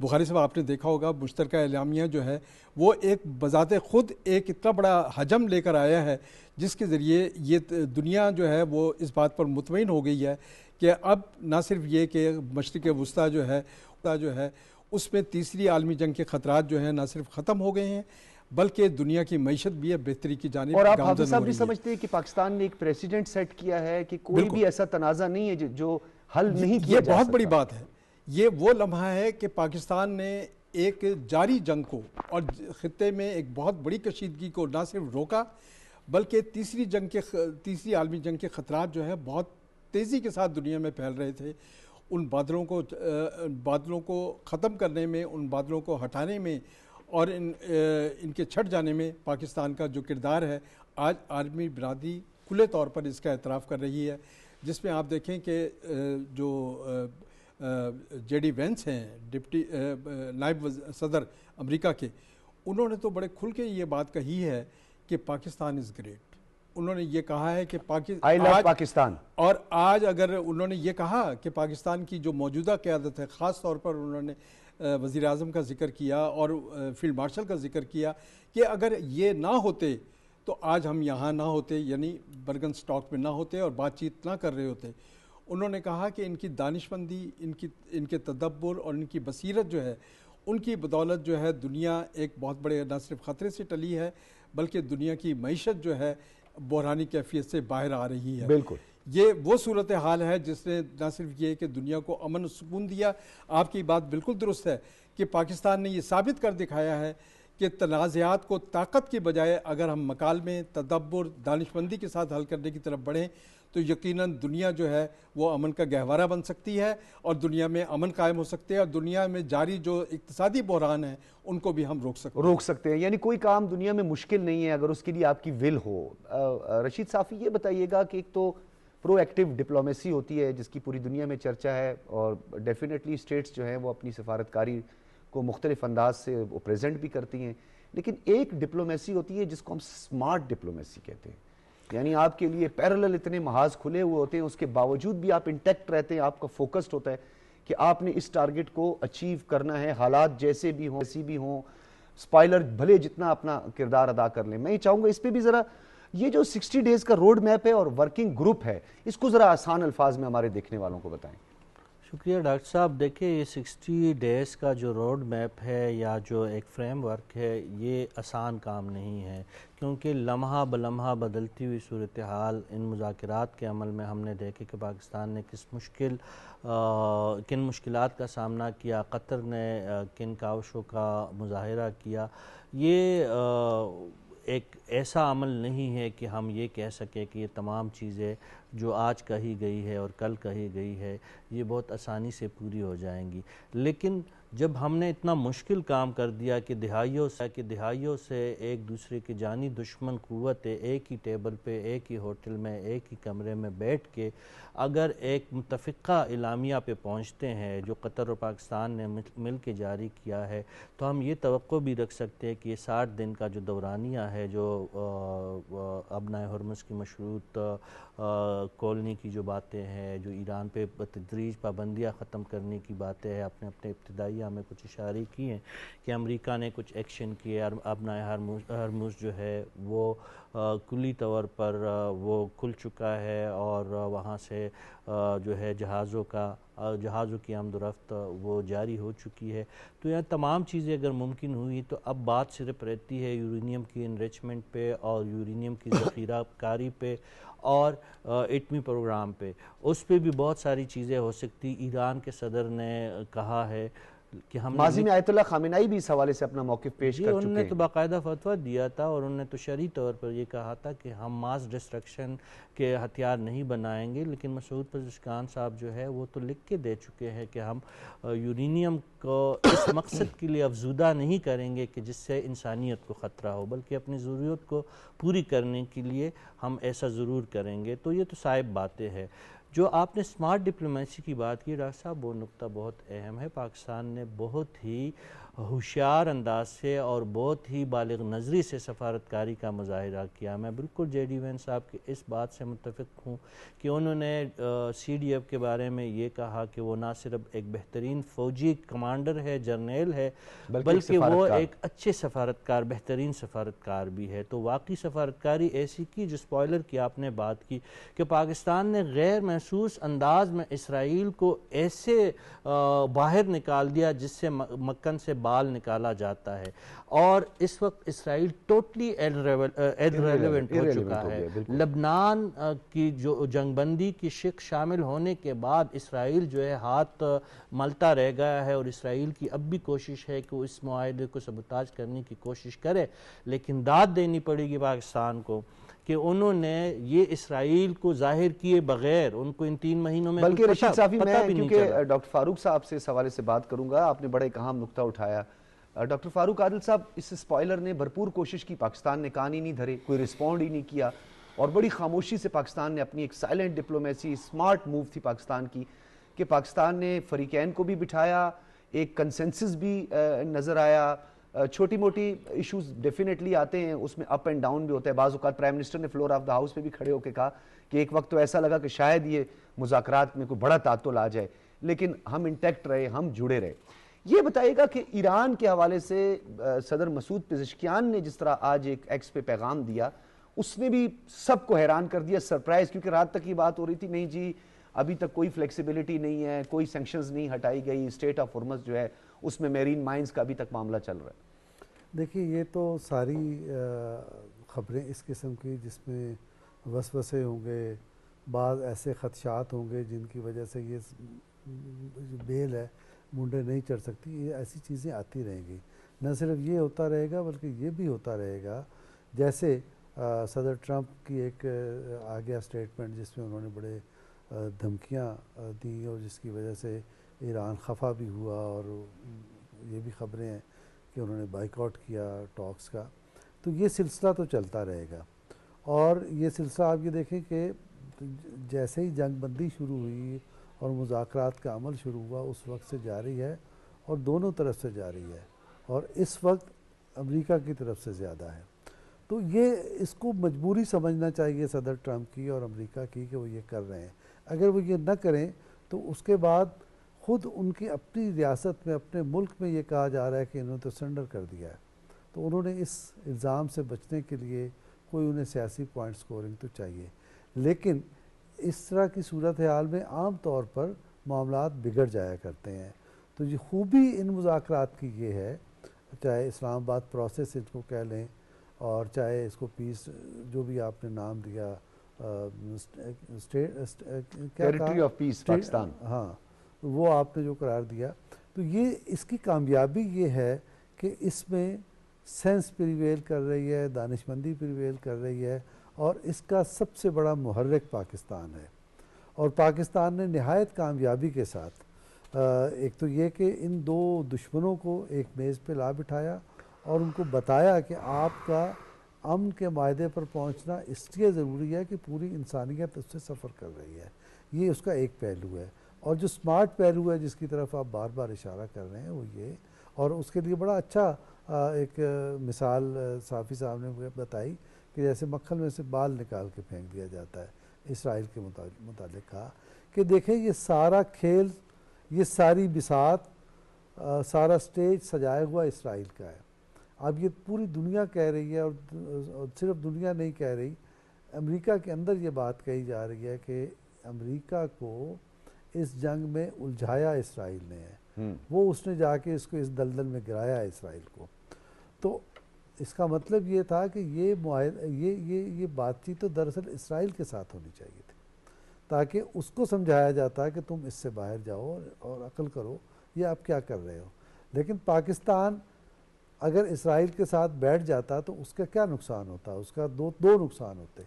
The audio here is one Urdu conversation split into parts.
بخاری صاحب آپ نے دیکھا ہوگا مشترکہ اعلامیہ جو ہے وہ ایک بذات خود ایک اتنا بڑا حجم لے کر آیا ہے جس کے ذریعے یہ دنیا جو ہے وہ اس بات پر مطمئن ہو گئی ہے کہ اب نہ صرف یہ کہ مشرق وسطیٰ جو ہے اس میں تیسری عالمی جنگ کے خطرات جو ہیں نہ صرف ختم ہو گئے ہیں بلکہ دنیا کی معیشت بھی ہے بہتری کی جانب اور آپ گامزن حافظ صاحب ہو بھی رہی ہے۔ سمجھتے ہیں کہ پاکستان نے ایک پریسیڈنٹ سیٹ کیا ہے کہ کوئی بالکل، بھی ایسا تنازع نہیں ہے جو حل نہیں کیا یہ جا بہت سکتا؟ بڑی بات ہے۔ یہ وہ لمحہ ہے کہ پاکستان نے ایک جاری جنگ کو اور خطے میں ایک بہت بڑی کشیدگی کو نہ صرف روکا بلکہ تیسری عالمی جنگ کے خطرات جو ہے بہت تیزی کے ساتھ دنیا میں پھیل رہے تھے، ان بادلوں کو ختم کرنے میں، ان بادلوں کو ہٹانے میں اور ان کے چھٹ جانے میں پاکستان کا جو کردار ہے آج عالمی برادری کھلے طور پر اس کا اعتراف کر رہی ہے، جس میں آپ دیکھیں کہ جو جے ڈی وینس ہیں ڈپٹی نائب صدر امریکہ کے، انہوں نے تو بڑے کھل کے یہ بات کہی ہے کہ پاکستان از گریٹ۔ انہوں نے یہ کہا ہے کہ آئی لو پاکستان، اور آج اگر انہوں نے یہ کہا کہ پاکستان کی جو موجودہ قیادت ہے، خاص طور پر انہوں نے وزیر اعظم کا ذکر کیا اور فیلڈ مارشل کا ذکر کیا کہ اگر یہ نہ ہوتے تو آج ہم یہاں نہ ہوتے، یعنی برگن سٹاک میں نہ ہوتے اور بات چیت نہ کر رہے ہوتے۔ انہوں نے کہا کہ ان کی دانشمندی، ان کے تدبر اور ان کی بصیرت جو ہے، ان کی بدولت جو ہے دنیا ایک بہت بڑے نہ صرف خطرے سے ٹلی ہے بلکہ دنیا کی معیشت جو ہے بحرانی کیفیت سے باہر آ رہی ہے۔ بالکل یہ وہ صورتحال ہے جس نے نہ صرف یہ کہ دنیا کو امن و سکون دیا، آپ کی بات بالکل درست ہے کہ پاکستان نے یہ ثابت کر دکھایا ہے کہ تنازعات کو طاقت کی بجائے اگر ہم مکالمے، تدبر، دانشمندی کے ساتھ حل کرنے کی طرف بڑھیں تو یقیناً دنیا جو ہے وہ امن کا گہوارہ بن سکتی ہے اور دنیا میں امن قائم ہو سکتے ہیں اور دنیا میں جاری جو اقتصادی بحران ہیں ان کو بھی ہم روک سکتے ہیں۔ یعنی کوئی کام دنیا میں مشکل نہیں ہے اگر اس کے لیے آپ کی ول ہو۔ رشید صافی یہ بتائیے گا کہ ایک تو پرو ایکٹیو ڈپلومیسی ہوتی ہے جس کی پوری دنیا میں چرچا ہے اور ڈیفینیٹلی اسٹیٹس جو ہیں وہ اپنی سفارتکاری کو مختلف انداز سے وہ پریزنٹ بھی کرتی ہیں، لیکن ایک ڈپلومیسی ہوتی ہے جس کو ہم سمارٹ ڈپلومیسی کہتے ہیں، یعنی آپ کے لیے پیرلل اتنے محاذ کھلے ہوئے ہوتے ہیں، اس کے باوجود بھی آپ انٹیکٹ رہتے ہیں، آپ کا فوکسڈ ہوتا ہے کہ آپ نے اس ٹارگٹ کو اچیو کرنا ہے، حالات جیسے بھی ہوں سپائلر بھلے جتنا اپنا کردار ادا کر لیں۔ میں یہ چاہوں گا اس پہ بھی ذرا یہ جو 60 ڈیز کا روڈ میپ ہے اور ورکنگ گروپ ہے اس کو ذرا آسان الفاظ میں ہمارے دیکھنے والوں کو بتائیں۔ شکریہ ڈاکٹر صاحب۔ دیکھیں یہ 60 ڈیز کا جو روڈ میپ ہے یا جو ایک فریم ورک ہے یہ آسان کام نہیں ہے، کیونکہ لمحہ بلمحہ بدلتی ہوئی صورتحال ان مذاکرات کے عمل میں ہم نے دیکھے کہ پاکستان نے کن مشکلات کا سامنا کیا، قطر نے کن کاوشوں کا مظاہرہ کیا۔ یہ ایک ایسا عمل نہیں ہے کہ ہم یہ کہہ سکیں کہ یہ تمام چیزیں جو آج کہی گئی ہے اور کل کہی گئی ہے یہ بہت آسانی سے پوری ہو جائیں گی، لیکن جب ہم نے اتنا مشکل کام کر دیا کہ دہائیوں سے ایک دوسرے کی جانی دشمن قوتیں ایک ہی ٹیبل پہ، ایک ہی ہوٹل میں، ایک ہی کمرے میں بیٹھ کے اگر ایک متفقہ اعلامیہ پہ پہنچتے ہیں جو قطر اور پاکستان نے مل کے جاری کیا ہے، تو ہم یہ توقع بھی رکھ سکتے ہیں کہ یہ 60 دن کا جو دورانیہ ہے، جو ابنائے ہرمز کی مشروط کالونی کی جو باتیں ہیں، جو ایران پہ بتدریج پابندیاں ختم کرنے کی باتیں ہیں، اپنے ابتدائیہ میں کچھ اشارے کی ہیں کہ امریکہ نے کچھ ایکشن کیے، ابنائے ہرمز جو ہے وہ کلی طور پر وہ کھل چکا ہے اور وہاں سے جو ہے جہازوں کی آمد و رفت وہ جاری ہو چکی ہے۔ تو یہ تمام چیزیں اگر ممکن ہوئی تو اب بات صرف رہتی ہے یورینیم کی انریچمنٹ پہ اور یورینیم کی ذخیرہ کاری پہ اور ایٹمی پروگرام پہ، اس پہ بھی بہت ساری چیزیں ہو سکتی۔ ایران کے صدر نے کہا ہے کہ ہم ماضی میں آیت اللہ خامنہ ای بھی اس حوالے سے اپنا موقف پیش کر چکے ہیں۔ انہوں نے تو باقاعدہ فتویٰ دیا تھا اور انہوں نے تو شرعی طور پر یہ کہا تھا کہ ہم ماس ڈسٹرکشن کے ہتھیار نہیں بنائیں گے، لیکن مسعود پزشکیان صاحب جو ہے وہ تو لکھ کے دے چکے ہیں کہ ہم یورینیم کو اس مقصد کے لیے افزودہ نہیں کریں گے کہ جس سے انسانیت کو خطرہ ہو، بلکہ اپنی ضرورت کو پوری کرنے کے لیے ہم ایسا ضرور کریں گے۔ تو یہ تو صاحب باتیں ہیں۔ جو آپ نے سمارٹ ڈپلومیسی کی بات کی ڈاکٹر صاحب، وہ نقطہ بہت اہم ہے۔ پاکستان نے بہت ہی ہوشیار انداز سے اور بہت ہی بالغ نظری سے سفارتکاری کا مظاہرہ کیا. میں بالکل جے ڈی وین صاحب کی اس بات سے متفق ہوں کہ انہوں نے سی ڈی ایف کے بارے میں یہ کہا کہ وہ نہ صرف ایک بہترین فوجی کمانڈر ہے، جرنیل ہے، بلکہ وہ ایک اچھے سفارتکار، بہترین سفارتکار بھی ہے. تو واقعی سفارتکاری ایسی کی، جو سپوائلر کی آپ نے بات کی، کہ پاکستان نے غیر محسوس انداز میں اسرائیل کو ایسے باہر نکال دیا جس سے مکن سے بال نکالا جاتا ہے، اور اس وقت اسرائیل ٹوٹلی ایرریلیونٹ ہو چکا ہے. لبنان کی جو جنگ بندی کی شق شامل ہونے کے بعد اسرائیل جو ہے ہاتھ ملتا رہ گیا ہے، اور اسرائیل کی اب بھی کوشش ہے کہ وہ اس معاہدے کو سبوتاژ کرنے کی کوشش کرے، لیکن داد دینی پڑے گی پاکستان کو کہ انہوں نے یہ اسرائیل کو ظاہر کیے بغیر، ان کو ان 3 مہینوں میں بلکہ رشید صافی، میں کیونکہ ڈاکٹر فاروق صاحب سے اس حوالے سے بات کروں گا، آپ نے بڑا ایک اہم نقطہ اٹھایا. ڈاکٹر فاروق عادل صاحب، اس سپوائلر نے بھرپور کوشش کی، پاکستان نے کان ہی نہیں دھرے، کوئی رسپونڈ ہی نہیں کیا، اور بڑی خاموشی سے پاکستان نے اپنی ایک سائلنٹ ڈپلومیسی، سمارٹ موو تھی پاکستان کی، کہ پاکستان نے فریقین کو بھی بٹھایا، ایک کنسنسس بھی نظر آیا. چھوٹی موٹی ایشوز ڈیفینیٹلی آتے ہیں، اس میں اپ اینڈ ڈاؤن بھی ہوتا ہے. بعض اوقات پرائم منسٹر نے فلور آف دا ہاؤس پہ بھی کھڑے ہو کے کہا کہ ایک وقت تو ایسا لگا کہ شاید یہ مذاکرات میں کوئی بڑا تعطل آ جائے، لیکن ہم انٹیکٹ رہے، ہم جڑے رہے. یہ بتائیے گا کہ ایران کے حوالے سے صدر مسعود پزشکیان نے جس طرح آج ایک ایکس پہ پیغام دیا، اس نے بھی سب کو حیران کر دیا، سرپرائز، کیونکہ رات تک یہ بات ہو رہی تھی نہیں جی ابھی تک کوئی فلیکسیبلٹی نہیں ہے، کوئی سینکشنز نہیں ہٹائی گئی، اسٹیٹ آف ہرمز جو ہے اس میں میرین مائنز کا ابھی تک معاملہ چل رہا ہے. دیکھیے، یہ تو ساری خبریں اس قسم کی جس میں وسوسے ہوں گے، بعض ایسے خدشات ہوں گے جن کی وجہ سے یہ بیل ہے منڈے نہیں چڑھ سکتی، یہ ایسی چیزیں آتی رہیں گی. نہ صرف یہ ہوتا رہے گا بلکہ یہ بھی ہوتا رہے گا جیسے صدر ٹرمپ کی ایک آ گیا اسٹیٹمنٹ جس میں انہوں نے بڑے دھمکیاں دیں، اور جس کی وجہ سے ایران خفا بھی ہوا، اور یہ بھی خبریں ہیں کہ انہوں نے بائیک آؤٹ کیا ٹاکس کا. تو یہ سلسلہ تو چلتا رہے گا، اور یہ سلسلہ آپ یہ دیکھیں کہ جیسے ہی جنگ بندی شروع ہوئی اور مذاکرات کا عمل شروع ہوا اس وقت سے جاری ہے، اور دونوں طرف سے جاری ہے، اور اس وقت امریکہ کی طرف سے زیادہ ہے. تو یہ اس کو مجبوری سمجھنا چاہیے صدر ٹرمپ کی اور امریکہ کی کہ وہ یہ کر رہے ہیں. اگر وہ یہ نہ کریں تو اس کے بعد خود ان کی اپنی ریاست میں، اپنے ملک میں یہ کہا جا رہا ہے کہ انہوں نے تو سرنڈر کر دیا ہے. تو انہوں نے اس الزام سے بچنے کے لیے کوئی انہیں سیاسی پوائنٹ سکورنگ تو چاہیے، لیکن اس طرح کی صورتحال میں عام طور پر معاملات بگڑ جایا کرتے ہیں. تو یہ خوبی ان مذاکرات کی یہ ہے، چاہے اسلام آباد پروسیس اس کو کہہ لیں، اور چاہے اس کو پیس جو بھی آپ نے نام دیا، ٹیریٹری آف پیس پاکستان، ہاں وہ آپ نے جو قرار دیا، تو یہ اس کی کامیابی یہ ہے کہ اس میں سینس پریویل کر رہی ہے، دانش مندی پریویل کر رہی ہے، اور اس کا سب سے بڑا محرک پاکستان ہے. اور پاکستان نے نہایت کامیابی کے ساتھ ایک تو یہ کہ ان دو دشمنوں کو ایک میز پہ لا بٹھایا اور ان کو بتایا کہ آپ کا امن کے معاہدے پر پہنچنا اس لیے ضروری ہے کہ پوری انسانیت اس سے سفر کر رہی ہے. یہ اس کا ایک پہلو ہے. اور جو سمارٹ پہلو ہے جس کی طرف آپ بار بار اشارہ کر رہے ہیں وہ یہ، اور اس کے لیے بڑا اچھا ایک مثال صافی صاحب نے بتائی کہ جیسے مکھن میں سے بال نکال کے پھینک دیا جاتا ہے. اسرائیل کے متعلق کہا کہ دیکھیں یہ سارا کھیل، یہ ساری بساط، سارا سٹیج سجایا ہوا اسرائیل کا ہے. اب یہ پوری دنیا کہہ رہی ہے، اور صرف دنیا نہیں کہہ رہی، امریکہ کے اندر یہ بات کہی جا رہی ہے کہ امریکہ کو اس جنگ میں الجھایا اسرائیل نے ہے، وہ اس نے جا کے اس کو اس دلدل میں گرایا اسرائیل کو. تو اس کا مطلب یہ تھا کہ یہ بات چیت تو دراصل اسرائیل کے ساتھ ہونی چاہیے تھی، تاکہ اس کو سمجھایا جاتا کہ تم اس سے باہر جاؤ اور عقل کرو یہ آپ کیا کر رہے ہو. لیکن پاکستان اگر اسرائیل کے ساتھ بیٹھ جاتا تو اس کا کیا نقصان ہوتا؟ اس کا دو نقصان ہوتے.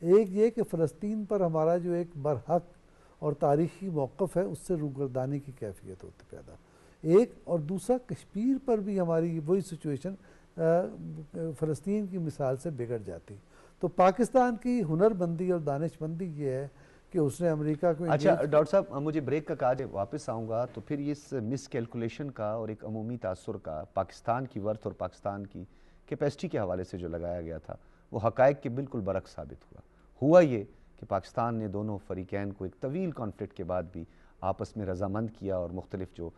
ایک یہ کہ فلسطین پر ہمارا جو ایک برحق اور تاریخی موقف ہے اس سے روگردانی کی کیفیت ہوتی پیدا، ایک، اور دوسرا کشمیر پر بھی ہماری وہی سچویشن فلسطین کی مثال سے بگڑ جاتی. تو پاکستان کی ہنر بندی اور دانش مندی یہ ہے کہ کہ اس نے امریکہ کو اچھا ڈاکٹر صاحب مجھے بریک کا کہا جائے، واپس آؤں گا تو پھر اس مس کیلکولیشن کا اور ایک عمومی تاثر کا پاکستان کی ورتھ اور پاکستان کی کیپیسٹی کے حوالے سے جو لگایا گیا تھا وہ حقائق کے بالکل برعکس ثابت ہوا یہ کہ پاکستان نے دونوں فریقین کو ایک طویل کانفلکٹ کے بعد بھی آپس میں رضامند کیا اور مختلف جو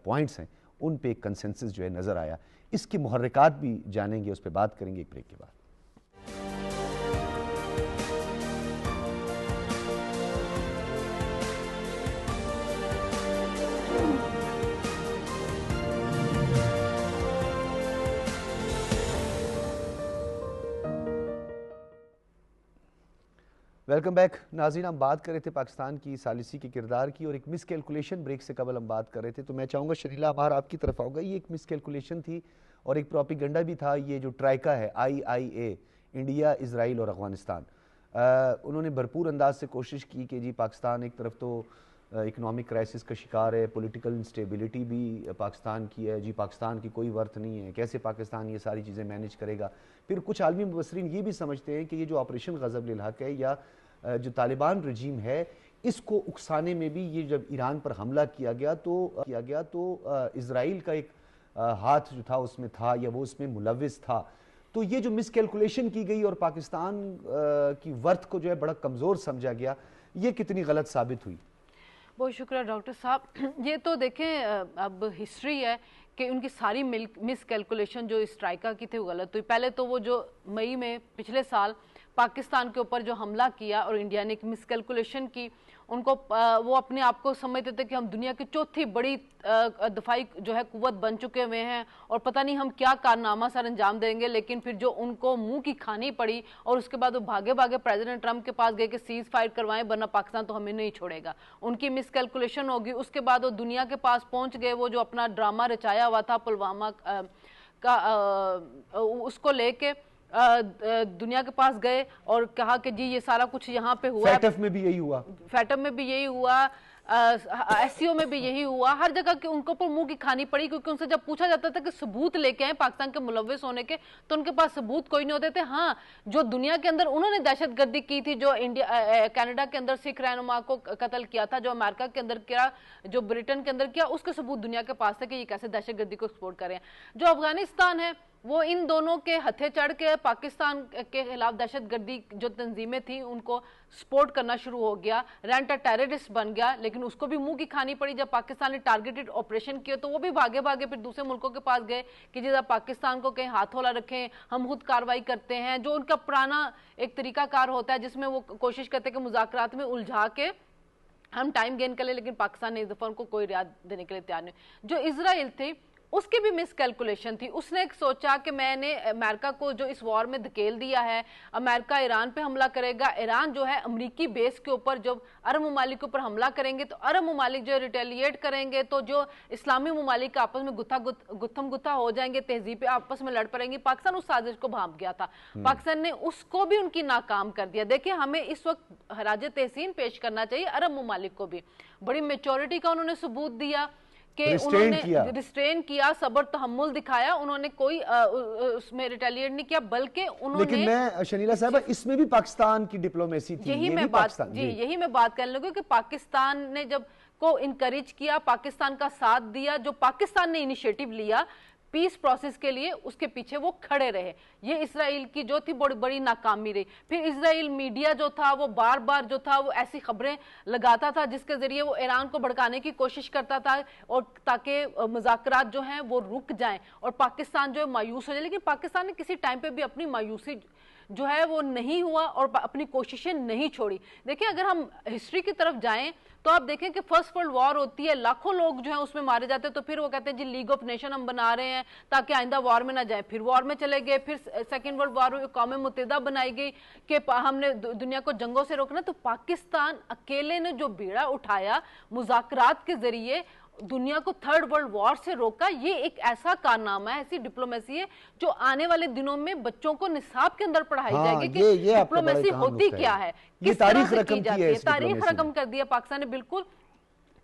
پوائنٹس ہیں ان پہ ایک کنسنسس جو ہے نظر آیا. اس کے محرکات بھی جانیں گے، اس پہ بات کریں گے ایک بریک کے بعد. ویلکم بیک ناظرین. ہم بات کر رہے تھے پاکستان کی ثالثی کے کردار کی اور ایک مس کیلکولیشن بریک سے قبل ہم بات کر رہے تھے. تو میں چاہوں گا شریلہ عمار آپ کی طرف آؤں گا. یہ ایک مس کیلکولیشن تھی اور ایک پروپیگنڈا بھی تھا. یہ جو ٹرائکا ہے IIA، انڈیا، اسرائیل اور افغانستان، انہوں نے بھرپور انداز سے کوشش کی کہ جی پاکستان ایک طرف تو اکنامک کرائسس کا شکار ہے، پولیٹیکل انسٹیبلٹی بھی پاکستان کی ہے، جی پاکستان کی کوئی ورتھ نہیں ہے، کیسے پاکستان یہ ساری چیزیں مینیج کرے گا. پھر کچھ عالمی مبصرین یہ بھی سمجھتے ہیں کہ یہ جو آپریشن غضب للحق ہے یا جو طالبان رجیم ہے اس کو اکسانے میں بھی یہ جب ایران پر حملہ کیا گیا تو اسرائیل کا ایک ہاتھ جو تھا اس میں تھا یا وہ اس میں ملوث تھا. تو یہ جو مس کیلکولیشن کی گئی اور پاکستان کی ورتھ کو جو ہے بڑا کمزور سمجھا گیا، یہ کتنی غلط ثابت ہوئی؟ بہت شکریہ ڈاکٹر صاحب. یہ تو دیکھیں اب ہسٹری ہے کہ ان کی ساری مس کیلکولیشن جو اسٹرائکا کی تھی وہ غلط ہوئی. پہلے تو وہ جو مئی میں پچھلے سال پاکستان کے اوپر جو حملہ کیا اور انڈیا نے ایک مس کیلکولیشن کی، ان کو وہ اپنے آپ کو سمجھتے تھے کہ ہم دنیا کی چوتھی بڑی دفاعی جو ہے قوت بن چکے ہوئے ہیں اور پتہ نہیں ہم کیا کارنامہ سر انجام دیں گے. لیکن پھر جو ان کو منہ کی کھانی پڑی اور اس کے بعد وہ بھاگے پریزیڈنٹ ٹرمپ کے پاس گئے کہ سیز فائر کروائیں ورنہ پاکستان تو ہمیں نہیں چھوڑے گا. ان کی مس کیلکولیشن ہوگی. اس کے بعد وہ دنیا کے پاس پہنچ گئے، وہ جو اپنا ڈرامہ رچایا ہوا تھا پلوامہ کا اس کو لے کے دنیا کے پاس گئے اور کہا کہ جی یہ سارا کچھ یہاں پہ ہوا. فیٹف میں بھی یہی ہوا، SCO میں بھی یہی ہوا. ہر جگہ کے ان کو پر منہ کی کھانی پڑی کیونکہ ان سے جب پوچھا جاتا تھا کہ ثبوت لے کے آئیں پاکستان کے ملوث ہونے کے تو ان کے پاس ثبوت کوئی نہیں ہوتے تھے. ہاں جو دنیا کے اندر انہوں نے دہشت گردی کی تھی، جو کینیڈا کے اندر سکھ رہنما کو قتل کیا تھا، جو امریکہ کے اندر کیا، جو برٹن کے اندر کیا، اس کے ثبوت دنیا کے پاس تھے کہ یہ کیسے دہشت گردی کو ایکسپورٹ کریں. جو افغانستان ہے وہ ان دونوں کے ہتھے چڑھ کے پاکستان کے خلاف دہشت گردی جو تنظیمیں تھیں ان کو سپورٹ کرنا شروع ہو گیا، رینٹا ٹیررسٹ بن گیا. لیکن اس کو بھی منہ کی کھانی پڑی. جب پاکستان نے ٹارگیٹڈ آپریشن کیا تو وہ بھی بھاگے پھر دوسرے ملکوں کے پاس گئے کہ جب پاکستان کو کہیں ہاتھ ہولا رکھیں، ہم خود کاروائی کرتے ہیں. جو ان کا پرانا ایک طریقہ کار ہوتا ہے جس میں وہ کوشش کرتے ہیں کہ مذاکرات میں الجھا کے ہم ٹائم گین کر لیں، لیکن پاکستان نے اس دفعہ ان کو کوئی رعایت دینے کے لیے تیار نہیں. جو اسرائیل تھی اس کی بھی مس کیلکولیشن تھی. اس نے ایک سوچا کہ میں نے امریکہ کو جو اس وار میں دھکیل دیا ہے، امریکہ ایران پہ حملہ کرے گا، ایران جو ہے امریکی بیس کے اوپر جب عرب ممالک کے اوپر حملہ کریں گے تو عرب ممالک جو ریٹیلیٹ کریں گے تو جو اسلامی ممالک آپس میں گتھم گتھا ہو جائیں گے، تہذیبیں آپس میں لڑ پڑیں گی. پاکستان اس سازش کو بھانپ گیا تھا. پاکستان نے اس کو بھی ان کی ناکام کر دیا. دیکھیں ہمیں اس وقت خراج تحسین پیش کرنا چاہیے عرب ممالک کو بھی. بڑی میچورٹی کا انہوں نے ثبوت دیا کہ انہوں نے ریسٹرین کیا، صبر تحمل دکھایا. انہوں نے کوئی اس میں ریٹیلیٹ نہیں کیا بلکہ انہوں نے. لیکن میں شنیلہ صاحبہ اس میں بھی پاکستان کی ڈپلومیسی تھی. یہی میں بات کرنے لگوں کہ پاکستان نے جب کو انکریج کیا، پاکستان کا ساتھ دیا، جو پاکستان نے انیشیٹو لیا پیس پروسیس کے لیے اس کے پیچھے وہ کھڑے رہے. یہ اسرائیل کی جو تھی بڑی ناکامی رہی. پھر اسرائیل میڈیا جو تھا وہ بار جو تھا وہ ایسی خبریں لگاتا تھا جس کے ذریعے وہ ایران کو بھڑکانے کی کوشش کرتا تھا اور تاکہ مذاکرات جو ہیں وہ رک جائیں اور پاکستان جو ہے مایوس ہو جائے. لیکن پاکستان نے کسی ٹائم پہ بھی اپنی مایوسی جو ہے وہ نہیں ہوا اور اپنی کوششیں نہیں چھوڑی. دیکھیں اگر ہم ہسٹری کی طرف جائیں تو آپ دیکھیں کہ فرسٹ ورلڈ وار ہوتی ہے، لاکھوں لوگ جو ہیں اس میں مارے جاتے ہیں تو پھر وہ کہتے ہیں جی لیگ آف نیشن ہم بنا رہے ہیں تاکہ آئندہ وار میں نہ جائیں. پھر وار میں چلے گئے، پھر سیکنڈ ورلڈ وار اقوام متحدہ بنائی گئی کہ ہم نے دنیا کو جنگوں سے روکنا. تو پاکستان اکیلے نے جو بیڑا اٹھایا مذاکرات کے ذریعے دنیا کو تھرڈ ورلڈ وار سے روکا، یہ ایک ایسا کارنامہ ہے، ایسی ڈپلومیسی ہے جو آنے والے دنوں میں بچوں کو نصاب کے اندر پڑھائی جائے گی کہ ڈپلومیسی ہوتی کیا ہے، کس طرح سے کی جاتی ہے. تاریخ رقم کر دیا پاکستان نے بالکل.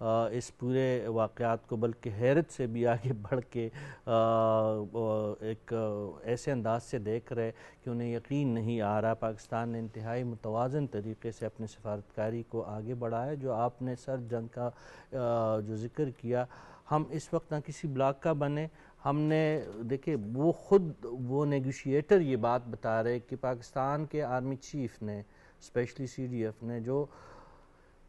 اس پورے واقعات کو بلکہ حیرت سے بھی آگے بڑھ کے ایک ایسے انداز سے دیکھ رہے کہ انہیں یقین نہیں آ رہا. پاکستان نے انتہائی متوازن طریقے سے اپنے سفارتکاری کو آگے بڑھایا. جو آپ نے سر جنگ کا جو ذکر کیا, ہم اس وقت نہ کسی بلاک کا بنے. ہم نے دیکھیں وہ خود وہ نیگوشیٹر یہ بات بتا رہے کہ پاکستان کے آرمی چیف نے اسپیشلی CDF نے جو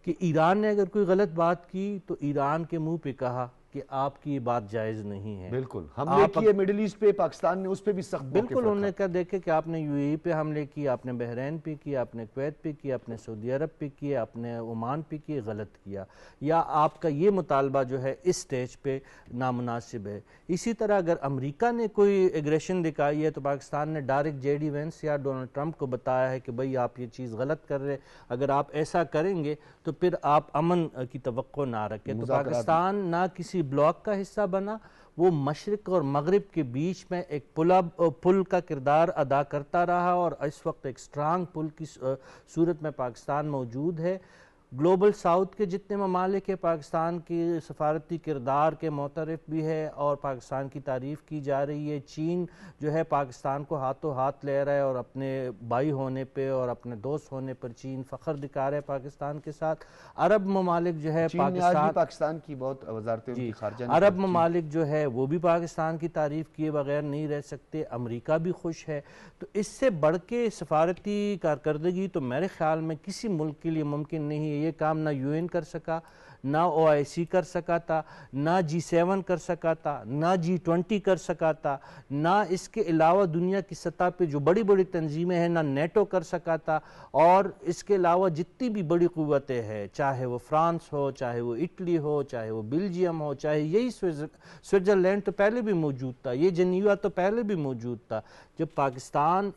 کہ ایران نے اگر کوئی غلط بات کی تو ایران کے منہ پہ کہا کہ آپ کی یہ بات جائز نہیں ہے. بالکل حملے کیے مڈل ایسٹ پہ, پاکستان نے اس پہ بھی سخت بالکل انہوں نے کہا دیکھیں کہ آپ نے UAE پہ حملے کیے, آپ نے بحرین پہ کیا, آپ نے کویت پہ کیا, آپ نے سعودی عرب پہ کیا, آپ نے عمان پہ کیا, غلط کیا, یا آپ کا یہ مطالبہ جو ہے اس سٹیج پہ نامناسب ہے. اسی طرح اگر امریکہ نے کوئی ایگریشن دکھائی ہے تو پاکستان نے ڈائریکٹ JD وینس یا ڈونلڈ ٹرمپ کو بتایا ہے کہ بھئی آپ یہ چیز غلط کر رہے, اگر آپ ایسا کریں گے تو پھر آپ امن کی توقع نہ رکھیں. تو پاکستان نہ کسی بلاک کا حصہ بنا, وہ مشرق اور مغرب کے بیچ میں ایک پل کا کردار ادا کرتا رہا, اور اس وقت ایک سٹرانگ پل کی صورت میں پاکستان موجود ہے. گلوبل ساؤتھ کے جتنے ممالک ہیں پاکستان کی سفارتی کردار کے معترف بھی ہے اور پاکستان کی تعریف کی جا رہی ہے. چین جو ہے پاکستان کو ہاتھوں ہاتھ لے رہا ہے اور اپنے بھائی ہونے پہ اور اپنے دوست ہونے پر چین فخر دکھا رہا ہے پاکستان کے ساتھ. عرب ممالک جو ہے پاکستان کی بہت وزارتیں ان کی خارجہ عرب ممالک جو ہے وہ بھی پاکستان کی تعریف کیے بغیر نہیں رہ سکتے. امریکہ بھی خوش ہے. تو اس سے بڑھ کے سفارتی کارکردگی تو میرے خیال میں کسی ملک کے لیے ممکن نہیں ہے. یہ کام نہ UN کر سکا, نہ OIC کر سکا تھا, نہ G7 کر سکا تھا, نہ G20 کر سکا تھا, نہ اس کے علاوہ دنیا کی سطح پہ جو بڑی بڑی تنظیمیں ہیں نہ نیٹو کر سکا تھا. اور اس کے علاوہ جتنی بھی بڑی قوتیں ہیں, چاہے وہ فرانس ہو, چاہے وہ اٹلی ہو, چاہے وہ بیلجیم ہو, چاہے یہی سوئٹزرلینڈ تو پہلے بھی موجود تھا, یہ جنیوا تو پہلے بھی موجود تھا. جب پاکستان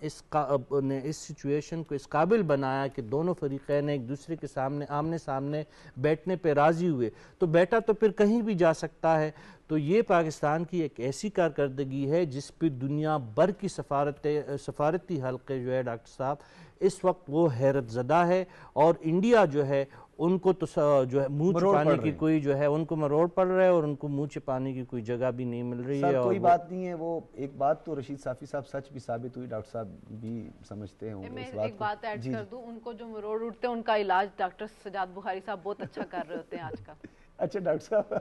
نے اس سچویشن کو اس قابل بنایا کہ دونوں فریقین ایک دوسرے کے سامنے آمنے سامنے بیٹھنے پہ راضی ہوئے, تو بیٹا تو پھر کہیں بھی جا سکتا ہے. تو یہ پاکستان کی ایک ایسی کارکردگی ہے جس پہ دنیا بھر کی سفارتی حلقے جو ہے ڈاکٹر صاحب اس وقت وہ حیرت زدہ ہے. اور انڈیا جو ہے ان کو تو جو ہے منہ چھپانے کی کوئی جو ہے ان کو مروڑ پڑ رہا ہے اور ان کو منہ چھپانے کی کوئی جگہ بھی نہیں مل رہی ہے. سر کوئی بات نہیں ہے, وہ ایک بات تو رشید صافی صاحب سچ بھی ثابت ہوئی, ڈاکٹر صاحب بھی سمجھتے ہیں. میں ایک بات ایڈ کر دوں, ان کو جو مروڑ اٹھتے ہیں ان کا علاج ڈاکٹر سجاد بخاری صاحب بہت اچھا کر رہے ہوتے ہیں آج کل. اچھا ڈاکٹر صاحب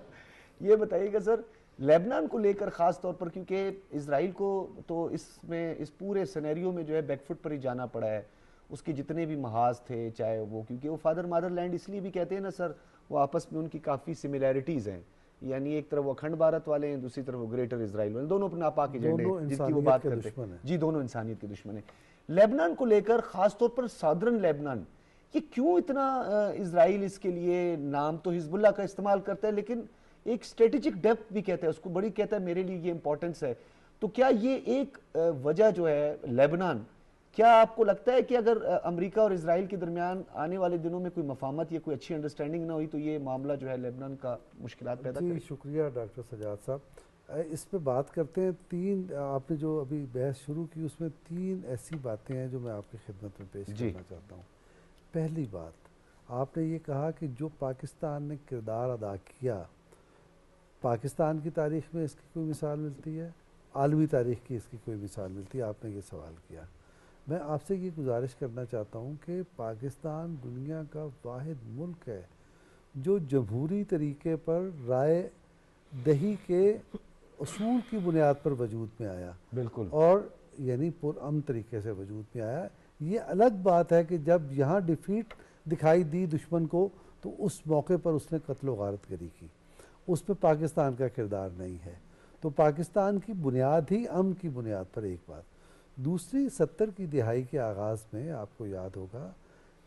یہ بتائیے گا سر, لیبنان کو لے کر خاص طور پر, کیونکہ اسرائیل کو تو اس پورے سینیریو میں جو ہے بیک فٹ پر ہی جانا پڑا ہے. اس کے جتنے بھی محاذ تھے, چاہے وہ کیونکہ وہ فادر مادر لینڈ اس لیے بھی کہتے ہیں نا سر, وہ آپس میں ان کی کافی سملیرٹیز ہیں. یعنی ایک طرف وہ اکھنڈ بھارت والے ہیں, دوسری طرف وہ گریٹر اسرائیل والے, دونوں اپنے ناپاک ایجنڈے جس کی وہ بات کرتے ہیں. جی دونوں انسانیت کے دشمن ہیں. لیبنان کو لے کر خاص طور پر سادرن لیبنان, یہ کیوں اتنا اسرائیل اس کے لیے نام تو حزب اللہ کا استعمال کرتا ہے لیکن ایک اسٹریٹجک ڈیپتھ بھی کہتا ہے اس کو, بڑی کہتا ہے میرے لیے یہ امپورٹنس ہے. تو کیا یہ ایک وجہ جو ہے لیبنان, کیا آپ کو لگتا ہے کہ اگر امریکہ اور اسرائیل کے درمیان آنے والے دنوں میں کوئی مفاہمت یا کوئی اچھی انڈرسٹینڈنگ نہ ہوئی تو یہ معاملہ جو ہے لیبنان کا مشکلات پیدا کرے؟ جی شکریہ ڈاکٹر سجاد صاحب. اس پہ بات کرتے ہیں. تین آپ نے جو ابھی بحث شروع کی اس میں تین ایسی باتیں ہیں جو میں آپ کی خدمت میں پیش کرنا چاہتا ہوں. پہلی بات, آپ نے یہ کہا کہ جو پاکستان نے کردار ادا کیا, پاکستان کی تاریخ میں اس کی کوئی مثال ملتی ہے, عالمی تاریخ کی اس کی کوئی مثال ملتی ہے؟ آپ نے یہ سوال کیا. میں آپ سے یہ گزارش کرنا چاہتا ہوں کہ پاکستان دنیا کا واحد ملک ہے جو جمہوری طریقے پر رائے دہی کے اصول کی بنیاد پر وجود میں آیا. بالکل. اور یعنی پرامن طریقے سے وجود میں آیا. یہ الگ بات ہے کہ جب یہاں ڈیفیٹ دکھائی دی دشمن کو تو اس موقع پر اس نے قتل و غارت گری کی, اس پہ پاکستان کا کردار نہیں ہے. تو پاکستان کی بنیاد ہی امن کی بنیاد پر ایک بات. دوسری, 70 کی دہائی کے آغاز میں آپ کو یاد ہوگا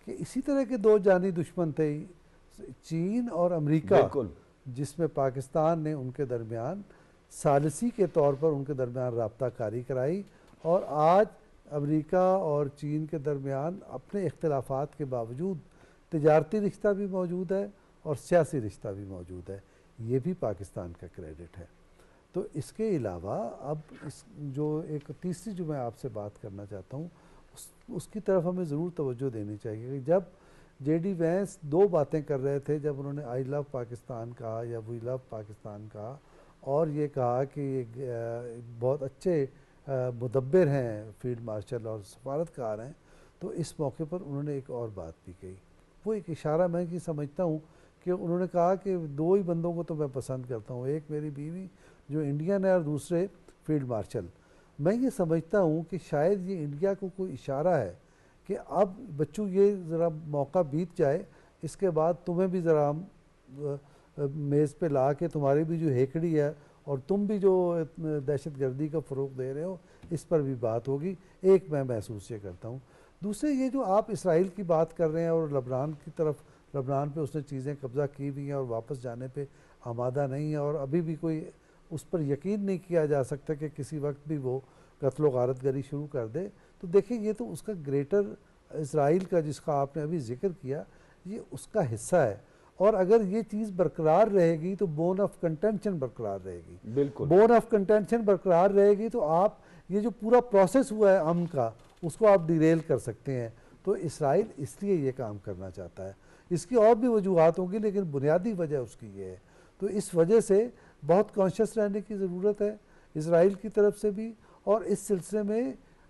کہ اسی طرح کے دو جانی دشمن تھے, چین اور امریکہ. بالکل. جس میں پاکستان نے ان کے درمیان ثالثی کے طور پر ان کے درمیان رابطہ کاری کرائی, اور آج امریکہ اور چین کے درمیان اپنے اختلافات کے باوجود تجارتی رشتہ بھی موجود ہے اور سیاسی رشتہ بھی موجود ہے. یہ بھی پاکستان کا کریڈٹ ہے. تو اس کے علاوہ اب اس جو ایک تیسری جو میں آپ سے بات کرنا چاہتا ہوں اس کی طرف ہمیں ضرور توجہ دینی چاہیے کہ جب جے ڈی وینس 2 باتیں کر رہے تھے جب انہوں نے آئی لو پاکستان کہا یا وی لو پاکستان کہا، اور یہ کہا کہ یہ بہت اچھے مدبر ہیں فیلڈ مارشل اور سفارتکار ہیں، تو اس موقع پر انہوں نے ایک اور بات بھی کہی. وہ ایک اشارہ میں کہ سمجھتا ہوں کہ انہوں نے کہا کہ 2 ہی بندوں کو تو میں پسند کرتا ہوں، ایک میری بیوی جو انڈین ہے اور دوسرے فیلڈ مارشل. میں یہ سمجھتا ہوں کہ شاید یہ انڈیا کو کوئی اشارہ ہے کہ اب بچوں یہ ذرا موقع بیت جائے، اس کے بعد تمہیں بھی ذرا ہم میز پہ لا کے تمہاری بھی جو ہیکڑی ہے اور تم بھی جو دہشت گردی کا فروغ دے رہے ہو اس پر بھی بات ہوگی. ایک میں محسوس یہ کرتا ہوں. دوسرے یہ جو آپ اسرائیل کی بات کر رہے ہیں اور لبنان کی طرف، لبنان پہ اس نے چیزیں قبضہ کی ہوئی ہیں اور واپس جانے پہ آمادہ نہیں ہے، اور ابھی بھی کوئی اس پر یقین نہیں کیا جا سکتا کہ کسی وقت بھی وہ قتل و غارت گری شروع کر دے. تو دیکھیں یہ تو اس کا گریٹر اسرائیل کا جس کا آپ نے ابھی ذکر کیا، یہ اس کا حصہ ہے. اور اگر یہ چیز برقرار رہے گی تو بون آف کنٹینشن برقرار رہے گی. بالکل بون آف کنٹینشن برقرار رہے گی تو آپ یہ جو پورا پروسیس ہوا ہے امن کا، اس کو آپ ڈیریل کر سکتے ہیں. تو اسرائیل اس لیے یہ کام کرنا چاہتا ہے. اس کی اور بھی وجوہات ہوں گی لیکن بنیادی وجہ اس کی یہ ہے. تو اس وجہ سے بہت کانشیس رہنے کی ضرورت ہے اسرائیل کی طرف سے بھی، اور اس سلسلے میں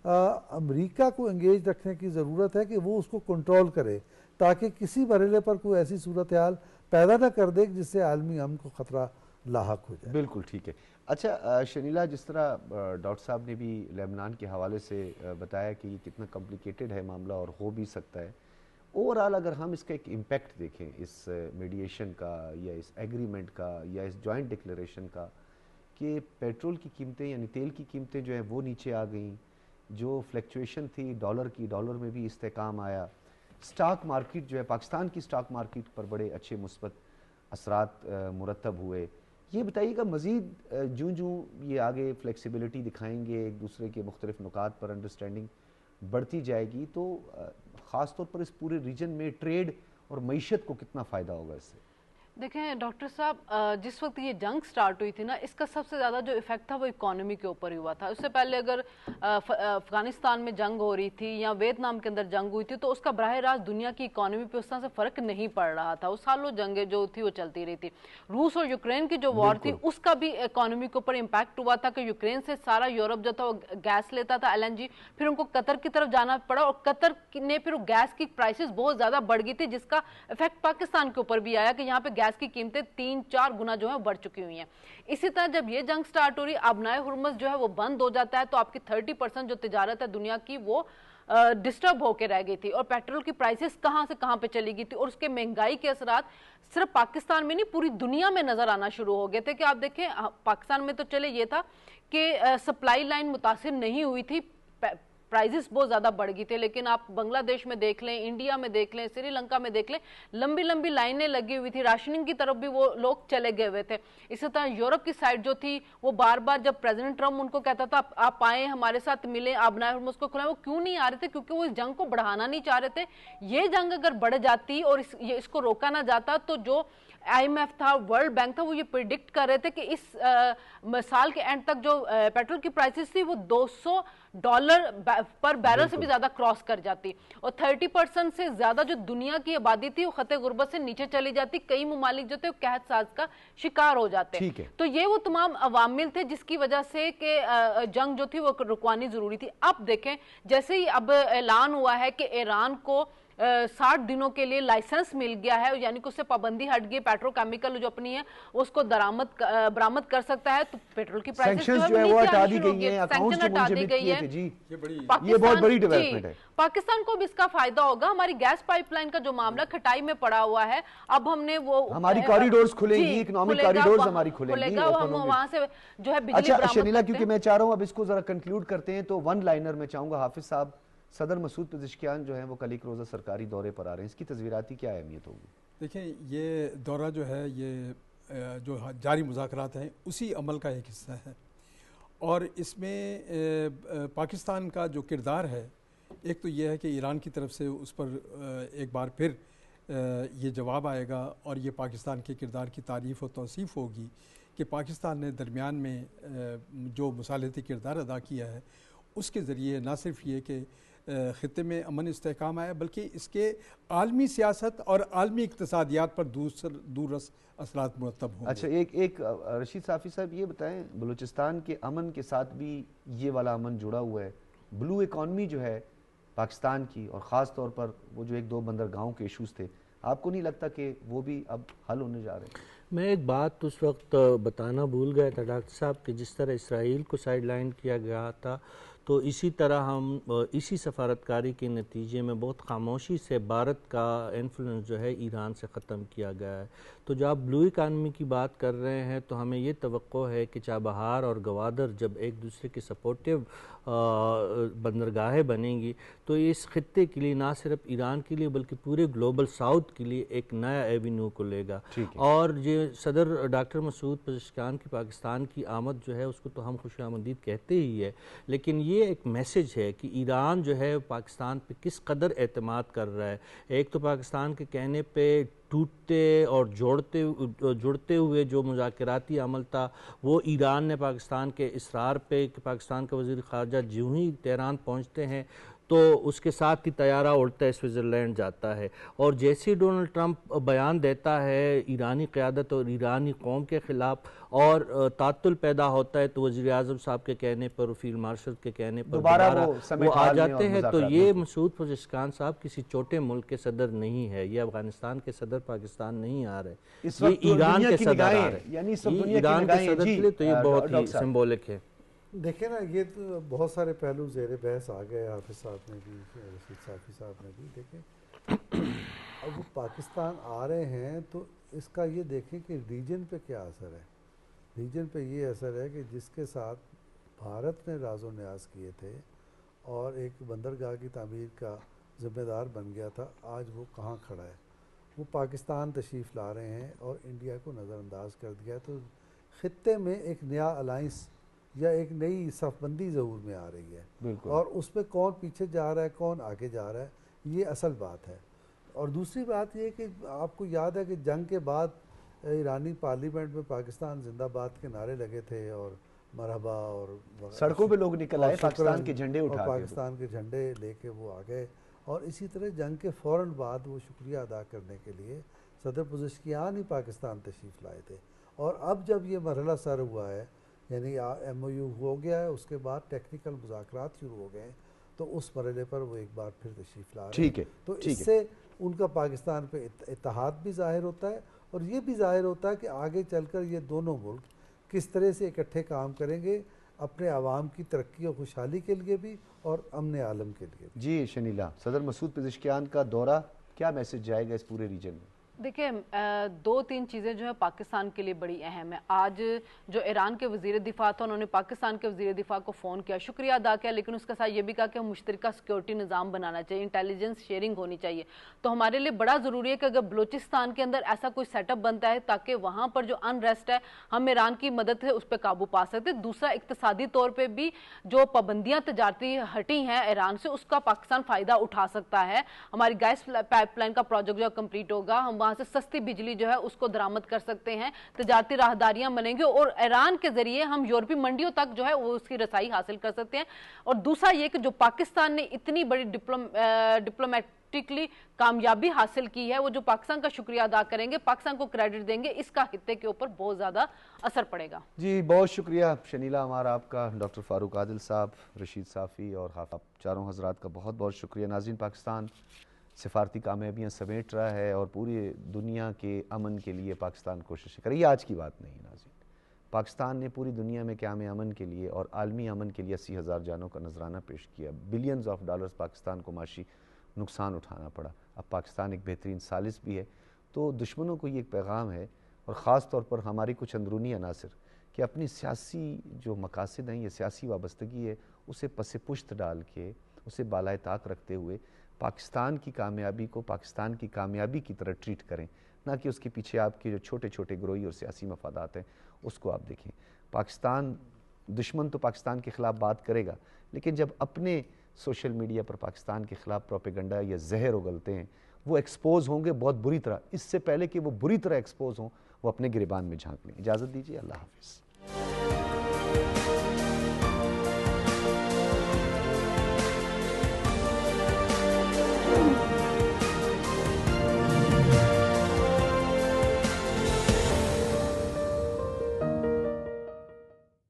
امریکہ کو انگیج رکھنے کی ضرورت ہے کہ وہ اس کو کنٹرول کرے تاکہ کسی مرحلے پر کوئی ایسی صورتحال پیدا نہ کر دے جس سے عالمی امن کو خطرہ لاحق ہو جائے. بالکل ٹھیک ہے. اچھا شنیلا، جس طرح ڈاکٹر صاحب نے بھی لیبنان کے حوالے سے بتایا کہ یہ کتنا کمپلیکیٹڈ ہے معاملہ اور ہو بھی سکتا ہے، اوورآل اگر ہم اس کا ایک امپیکٹ دیکھیں اس میڈیشن کا یا اس ایگریمنٹ کا یا اس جوائنٹ ڈکلیریشن کا، کہ پیٹرول کی قیمتیں یعنی تیل کی قیمتیں جو ہیں وہ نیچے آ گئیں، جو فلیکچویشن تھی ڈالر کی، ڈالر میں بھی استحکام آیا، سٹاک مارکیٹ جو ہے پاکستان کی سٹاک مارکیٹ پر بڑے اچھے مثبت اثرات مرتب ہوئے. یہ بتائیے گا مزید جوں جوں یہ آگے فلیکسیبلٹی دکھائیں گے، ایک دوسرے کے مختلف نکات پر انڈرسٹینڈنگ بڑھتی جائے گی، تو خاص طور پر اس پورے ریجن میں ٹریڈ اور معیشت کو کتنا فائدہ ہوگا اس سے؟ دیکھیں ڈاکٹر صاحب، جس وقت یہ جنگ سٹارٹ ہوئی تھی نا، اس کا سب سے زیادہ جو ایفیکٹ تھا وہ اکانومی کے اوپر ہوا تھا. اس سے پہلے اگر افغانستان میں جنگ ہو رہی تھی یا ویتنام کے اندر جنگ ہوئی تھی تو اس کا براہ راست دنیا کی اکانومی پہ اس طرح سے فرق نہیں پڑ رہا تھا. اس سالوں جنگیں جو تھی وہ چلتی رہی تھی. روس اور یوکرین کی جو وار تھی اس کا بھی اکانومی کے اوپر امپیکٹ ہوا تھا کہ یوکرین سے سارا یورپ جو تھا وہ گیس لیتا تھا LNG، پھر ان کو قطر کی طرف جانا پڑا اور قطر نے پھر گیس کی پرائسز بہت زیادہ بڑھ گئی تھی، جس کا افیکٹ پاکستان کے اوپر بھی آیا کہ یہاں پہ گیس کی قیمتیں 3-4 گنا جو ہے بڑھ چکی ہوئی ہیں. اسی طرح جب یہ جنگ سٹارٹ ہو رہی، ابنائے ہرمز جو ہے وہ بند ہو جاتا ہے تو آپ کی 30% جو تجارت ہے دنیا کی وہ ڈسٹرب ہو کے رہ گئی تھی، اور پیٹرول کی پرائسز کہاں سے کہاں پہ چلی گئی تھی، اور اس کے مہنگائی کے اثرات صرف پاکستان میں نہیں پوری دنیا میں نظر آنا شروع ہو گئے تھے. کہ آپ دیکھیں پاکستان میں تو چلے یہ تھا کہ سپلائی لائن متاثر نہیں ہوئی تھی، پرائزز بہت زیادہ بڑھ گئی تھے، لیکن آپ بنگلہ دیش میں دیکھ لیں، انڈیا میں دیکھ لیں، سری لنکا میں دیکھ لیں، لمبی لمبی لائنیں لگی ہوئی تھی، راشننگ کی طرف بھی وہ لوگ چلے گئے ہوئے تھے. اسی طرح یورپ کی سائڈ جو تھی وہ بار بار جب پریزیڈنٹ ٹرمپ ان کو کہتا تھا آپ آئیں ہمارے ساتھ ملیں، ابنائے ہرمز کو کھلائیں، وہ کیوں نہیں آ رہے تھے؟ کیونکہ وہ اس جنگ کو بڑھانا نہیں چاہ رہے تھے. یہ جنگ اگر بڑھ جاتی اور اس کو روکا نہ جاتا تو جو IMF تھا، ورلڈ بینک تھا، وہ یہ پریڈکٹ کر رہے تھے کہ اس سال کے اینڈ تک جو پیٹرول کی پرائسز تھی وہ $200 پر بیرل سے بھی زیادہ کراس کر جاتی، اور 30% سے زیادہ جو دنیا کی آبادی تھی وہ خطے غربت سے نیچے چلی جاتی. کئی ممالک جو تھے وہ قحط ساز کا شکار ہو جاتے. تو یہ وہ تمام عوامل تھے جس کی وجہ سے کہ جنگ جو تھی وہ رکوانی ضروری تھی. اب دیکھیں جیسے ہی اب اعلان ہوا ہے کہ ایران کو 60 دنوں کے لیے لائسنس مل گیا ہے، یعنی کہ اس سے پابندی ہٹ گئی، پیٹرو کیمیکل جو اپنی ہے اس کو برآمد کر سکتا ہے، تو پیٹرول کی پرائسز جو ہے وہ ہٹا دی گئی ہے، سینکشن ہٹا دی گئی ہے. یہ بہت بڑی ڈیولپمنٹ ہے. پاکستان کو بھی اس کا فائدہ ہوگا. ہماری گیس پائپ لائن کا جو معاملہ کھٹائی میں پڑا ہوا ہے، اب ہم نے وہ ہماری کوریڈورز کھلیں گی، اکنامک کوریڈورز ہماری کھلیں گی، ہم وہاں سے جو ہے بجلی اچھا برآمد شنیلا، کیونکہ میں چاہ رہا ہوں اب اس کو ذرا کنکلوڈ کرتے ہیں، تو ون لائنر میں چاہوں گا حافظ صاحب، صدر مسعود پزشکیان جو ہیں وہ کل ایک روزہ سرکاری دورے پر آ رہے ہیں، اس کی تذویراتی کیا اہمیت ہوگی؟ دیکھیں یہ دورہ جو ہے یہ جو جاری مذاکرات ہیں اسی عمل کا ایک حصہ ہے، اور اس میں پاکستان کا جو کردار ہے، ایک تو یہ ہے کہ ایران کی طرف سے اس پر ایک بار پھر یہ جواب آئے گا، اور یہ پاکستان کے کردار کی تعریف و توصیف ہوگی کہ پاکستان نے درمیان میں جو مصالحتی کردار ادا کیا ہے اس کے ذریعے نہ صرف یہ کہ خطے میں امن استحکام آیا بلکہ اس کے عالمی سیاست اور عالمی اقتصادیات پر دور رس اثرات مرتب ہوں گے۔ اچھا ایک رشید صافی صاحب یہ بتائیں، بلوچستان کے امن کے ساتھ بھی یہ والا امن جڑا ہوا ہے، بلو اکانومی جو ہے پاکستان کی، اور خاص طور پر وہ جو ایک دو بندرگاہوں کے ایشوز تھے، آپ کو نہیں لگتا کہ وہ بھی اب حل ہونے جا رہے ہیں؟ میں ایک بات اس وقت بتانا بھول گیا تھا ڈاکٹر صاحب کہ جس طرح اسرائیل کو سائیڈ لائن کیا گیا تھا، تو اسی طرح ہم اسی سفارتکاری کے نتیجے میں بہت خاموشی سے بھارت کا انفلوئنس جو ہے ایران سے ختم کیا گیا ہے۔ تو جو آپ بلو اکانومی کی بات کر رہے ہیں تو ہمیں یہ توقع ہے کہ چابہار اور گوادر جب ایک دوسرے کے سپورٹیو بندرگاہیں بنیں گی تو اس خطے کے لیے نہ صرف ایران کے لیے بلکہ پورے گلوبل ساؤتھ کے لیے ایک نیا ایونیو کو لے گا۔ اور یہ صدر ڈاکٹر مسعود پزشکیان کی پاکستان کی آمد جو ہے اس کو تو ہم خوش آمدید کہتے ہی ہے، لیکن یہ ایک میسج ہے کہ ایران جو ہے پاکستان پہ کس قدر اعتماد کر رہا ہے۔ ایک تو پاکستان کے کہنے پہ ٹوٹتے اور جڑتے ہوئے جو مذاکراتی عمل تھا وہ ایران نے پاکستان کے اصرار پہ کہ پاکستان کا وزیر خارجہ جو ہی تہران پہنچتے ہیں تو اس کے ساتھ ہی طیارہ اڑتا ہے سوئٹزرلینڈ جاتا ہے، اور جیسے ڈونلڈ ٹرمپ بیان دیتا ہے ایرانی قیادت اور ایرانی قوم کے خلاف اور تعطل پیدا ہوتا ہے تو وزیر اعظم صاحب کے کہنے پر، فیلڈ مارشل کے کہنے پر دوبارہ وہ آ جاتے ہیں۔ تو یہ مسعود پزشکیان صاحب کسی چھوٹے ملک کے صدر نہیں ہے، یہ افغانستان کے صدر پاکستان نہیں آ رہے، یہ ایران کے صدر آ رہے ہیں، ایران کے صدر کے لیے تو یہ بہت ہی سمبولک ہے۔ دیکھیں نا، یہ تو بہت سارے پہلو زیر بحث آ گئے، حافظ صاحب نے بھی، رشید صافی صاحب نے بھی۔ دیکھیں اب وہ پاکستان آ رہے ہیں تو اس کا یہ دیکھیں کہ ریجن پہ کیا اثر ہے۔ ریجن پہ یہ اثر ہے کہ جس کے ساتھ بھارت نے راز و نیاز کیے تھے اور ایک بندرگاہ کی تعمیر کا ذمہ دار بن گیا تھا، آج وہ کہاں کھڑا ہے؟ وہ پاکستان تشریف لا رہے ہیں اور انڈیا کو نظر انداز کر دیا، تو خطے میں ایک نیا الائنس یا ایک نئی صف بندی ظہور میں آ رہی ہے، اور اس میں کون پیچھے جا رہا ہے کون آگے جا رہا ہے، یہ اصل بات ہے۔ اور دوسری بات یہ کہ آپ کو یاد ہے کہ جنگ کے بعد ایرانی پارلیمنٹ میں پاکستان زندہ باد کے نعرے لگے تھے اور مرحبا، اور سڑکوں پہ لوگ نکل آئے پاکستان کے جھنڈے اٹھا کے، پاکستان کے جھنڈے لے کے وہ آ گئے، اور اسی طرح جنگ کے فوراً بعد وہ شکریہ ادا کرنے کے لیے صدر پزشکیان ہی پاکستان تشریف لائے تھے۔ اور اب جب یہ مرحلہ سر ہوا ہے، یعنی ایم او یو ہو گیا ہے، اس کے بعد ٹیکنیکل مذاکرات شروع ہو گئے ہیں، تو اس مرحلے پر وہ ایک بار پھر تشریف لا رہے ہیں، تو اس سے ان کا پاکستان پہ اتحاد بھی ظاہر ہوتا ہے، اور یہ بھی ظاہر ہوتا ہے کہ آگے چل کر یہ دونوں ملک کس طرح سے اکٹھے کام کریں گے اپنے عوام کی ترقی اور خوشحالی کے لیے بھی اور امن عالم کے لیے بھی۔ جی شنیلا، صدر مسعود پزشکیان کا دورہ کیا میسج جائے گا اس پورے ریجن میں؟ دیکھیں دو تین چیزیں جو ہے پاکستان کے لیے بڑی اہم ہے۔ آج جو ایران کے وزیر دفاع تھا، انہوں نے پاکستان کے وزیر دفاع کو فون کیا، شکریہ ادا کیا، لیکن اس کے ساتھ یہ بھی کہا کہ ہم مشترکہ سیکیورٹی نظام بنانا چاہیے، انٹیلیجنس شیئرنگ ہونی چاہیے۔ تو ہمارے لیے بڑا ضروری ہے کہ اگر بلوچستان کے اندر ایسا کوئی سیٹ اپ بنتا ہے تاکہ وہاں پر جو انریسٹ ہے ہم ایران کی مدد سے اس پہ قابو پا سکتے۔ دوسرا، اقتصادی طور پہ بھی جو پابندیاں تجارتی ہٹی ہیں ایران سے، اس کا پاکستان فائدہ اٹھا سکتا ہے۔ ہماری گیس پائپ لائن کا پروجیکٹ جو کمپلیٹ ہوگا، ہم وہاں سے سستی بجلی جو ہے اس کو درآمد کر سکتے ہیں، تجارتی راہداریاں بنیں گی، اور ایران کے ذریعے ہم یورپی منڈیوں تک جو ہے وہ اس کی رسائی حاصل کر سکتے ہیں۔ اور دوسرا یہ کہ جو پاکستان نے اتنی بڑی ڈپلومیٹکلی کامیابی حاصل کی ہے، وہ جو پاکستان کا شکریہ ادا کریں گے، پاکستان کو کریڈٹ دیں گے، اس کا خطے کے اوپر بہت زیادہ اثر پڑے گا۔ جی بہت شکریہ شنیلا ہمارا، آپ کا، ڈاکٹر فاروق عادل صاحب، رشید صافی اور حافظ، چاروں حضرات کا بہت بہت شکریہ۔ ناظرین، پاکستان سفارتی کامیابیاں سمیٹ رہا ہے اور پوری دنیا کے امن کے لیے پاکستان کوشش کرے۔ یہ آج کی بات نہیں ناظرین، پاکستان نے پوری دنیا میں قیام امن کے لیے اور عالمی امن کے لیے 80,000 جانوں کا نذرانہ پیش کیا، بلینز آف ڈالرز پاکستان کو معاشی نقصان اٹھانا پڑا۔ اب پاکستان ایک بہترین ثالث بھی ہے، تو دشمنوں کو یہ ایک پیغام ہے، اور خاص طور پر ہماری کچھ اندرونی عناصر، کہ اپنی سیاسی جو مقاصد ہیں، یہ سیاسی وابستگی ہے، اسے پس پشت ڈال کے، اسے بالائے طاق رکھتے ہوئے پاکستان کی کامیابی کو پاکستان کی کامیابی کی طرح ٹریٹ کریں، نہ کہ اس کے پیچھے آپ کے جو چھوٹے چھوٹے گروہی اور سیاسی مفادات ہیں اس کو آپ دیکھیں۔ پاکستان دشمن تو پاکستان کے خلاف بات کرے گا، لیکن جب اپنے سوشل میڈیا پر پاکستان کے خلاف پروپیگنڈا یا زہر اگلتے ہیں، وہ ایکسپوز ہوں گے بہت بری طرح۔ اس سے پہلے کہ وہ بری طرح ایکسپوز ہوں، وہ اپنے گریبان میں جھانک لیں۔ اجازت دیجیے، اللہ حافظ۔